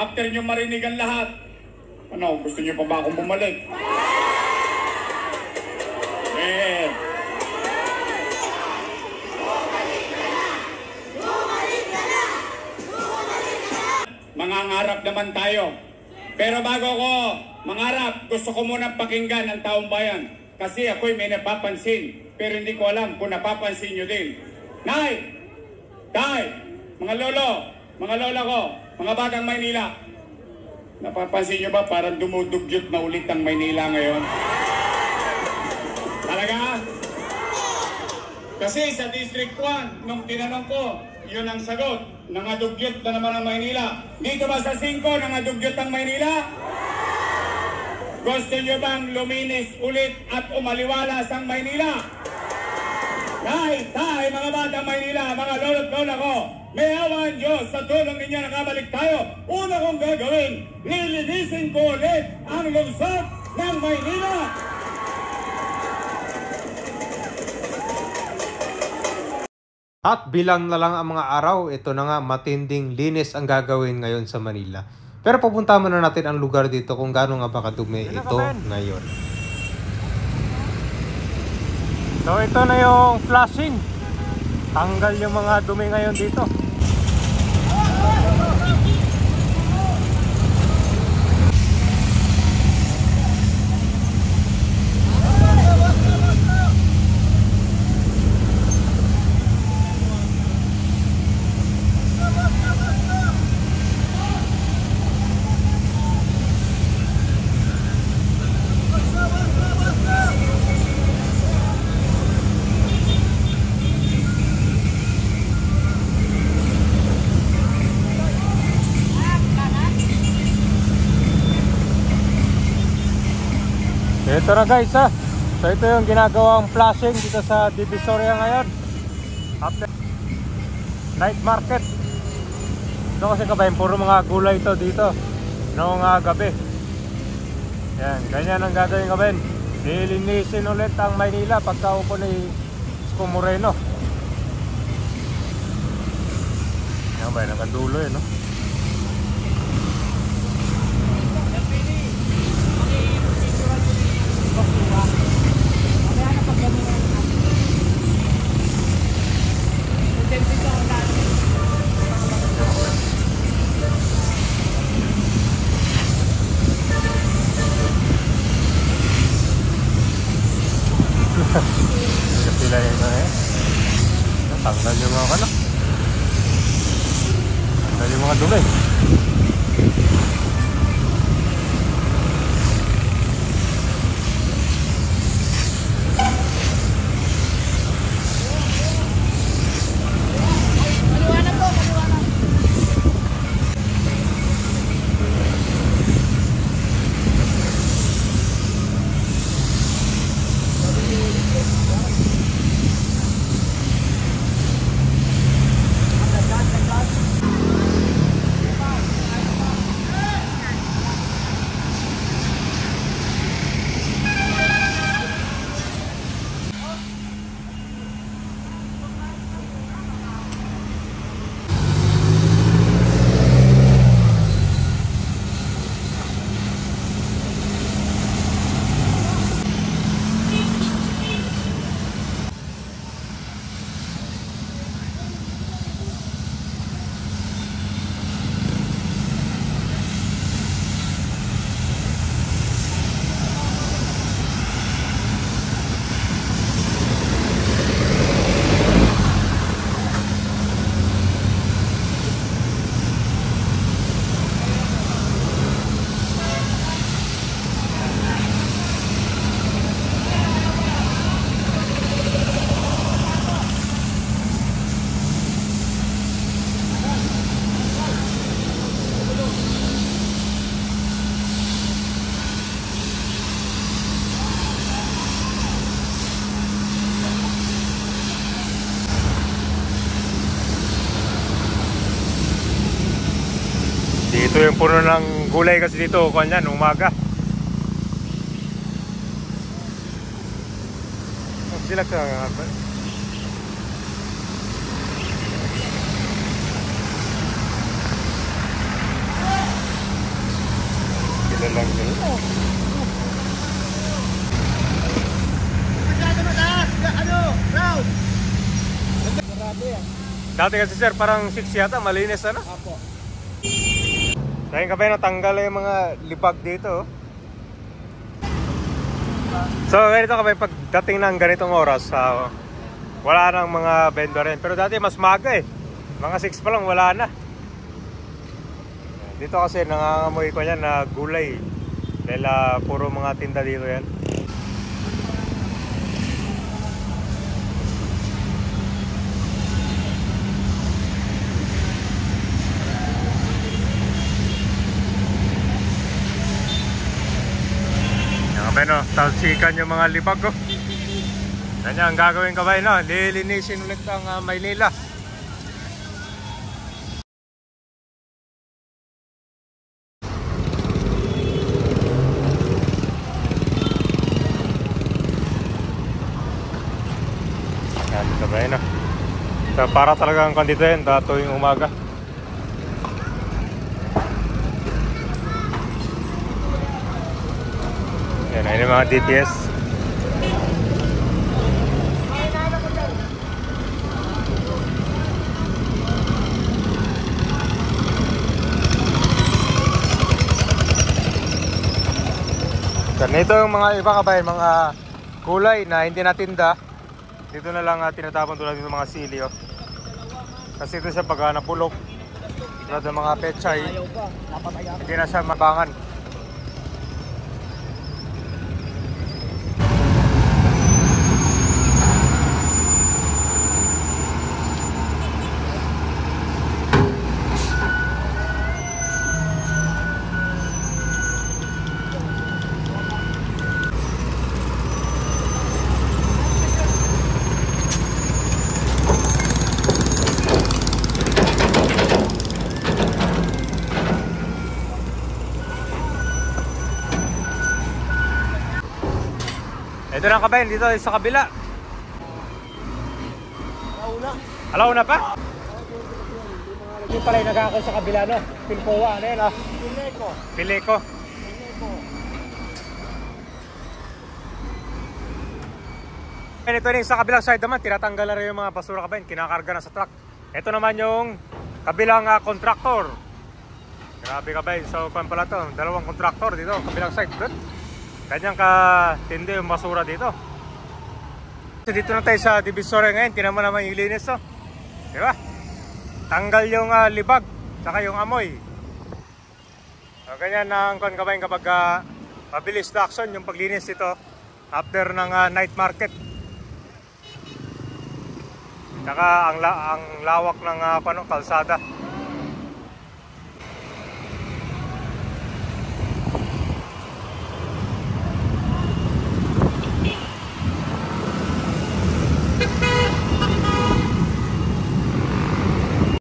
after nyo marinig ang lahat, ano, gusto nyo pa ba akong bumalik? Eh, mangangarap naman tayo. Pero bago ko mangarap, gusto ko munang pakinggan ang taong bayan. Kasi ako'y may napapansin, pero hindi ko alam kung napapansin nyo din. Nay! Tay! Mga lolo! Mga lola ko! Mga batang Maynila! Napapansin nyo ba parang dumudugyot na ulit ang Maynila ngayon? Talaga? Kasi sa District 1, nung tinanong ko, yun ang sagot. Nangadugyot na naman ang Maynila. Dito ba sa 5 nangadugyot ang Maynila? Gusto nyo bang luminis ulit at umaliwalas ang Maynila? Tay, mga batang Maynila, mga lolo't lola ko, may awan Diyos sa tulong ninyo nakabalik tayo. Una kong gagawin, lilinisin ko ulit ang lungsod ng Maynila. At bilang na lang ang mga araw, ito na nga matinding linis ang gagawin ngayon sa Manila. Pero pupunta muna natin ang lugar dito kung gaano nga ba kadumi ito ngayon. So ito na yung flashing. Tanggal yung mga dumi ngayon dito. Ito na guys ha. So ito yung ginagawang flashing dito sa Divisoria ngayon. After night market. Ito kasi kabayan, puro mga gulay ito dito noong gabi. Yan, ganyan ang gagawin kabayan. Lilinisin ulit ang Maynila pagka upo ni Isko Moreno. Yan ba, nakadulo eh no? Sila yun eh. Tanggal yung mga ano. Tanggal yung mga dumi. Dito yung puno ng gulay kasi dito, kanyan, umaga. Sila ka dati yan. Dati kasi sir, parang 6 yata, malinis ano? Apo. Dahil ka ba natanggal yung mga libag dito. So ganito ka ba pagdating ng ganitong oras, wala nang mga vendor rin. Pero dati mas maga eh. Mga 6 pa lang wala na. Dito kasi nangangamoy ko yan na gulay. Dahil puro mga tinda dito yan. Bueno, talsikan yung mga libag ko. Ganyan ang gagawin ka ba, no? Lilinisin ulit ang Maynila. Yan ka ba, no? So, para talagang kandito yun, tuwing umaga. Yan na yung mga DPS. Ganito yung mga iba kabayan, mga kulay na hindi natinda. Dito na lang tinatapon tulad ng mga silyo. Kasi ito siya pag napulok. Tulad ng mga pechay, hindi na siya mabangan. Ito na kabayan, dito sa kabila. Alauna pa? Yung pala yung nag-aakol sa kabila, no? Pilpoa, ano yun, Pileco. Ito rin sa kabilang side naman, tinatanggal na rin yung mga basura kabayan, kinakarga na sa truck. Ito naman yung kabilang kontraktor. Grabe kabayan, so kung pala to, dalawang kontraktor dito, kabilang side, good. Kanyang katindi yung basura dito. So, dito na tayo sa Divisoria ngayon. Tinan mo naman yung linis, oh. Diba? Tanggal yung libag, saka yung amoy. So, ganyan ang kabayan kapag mabilis na action yung paglinis ito after ng night market. Saka ang lawak ng kalsada.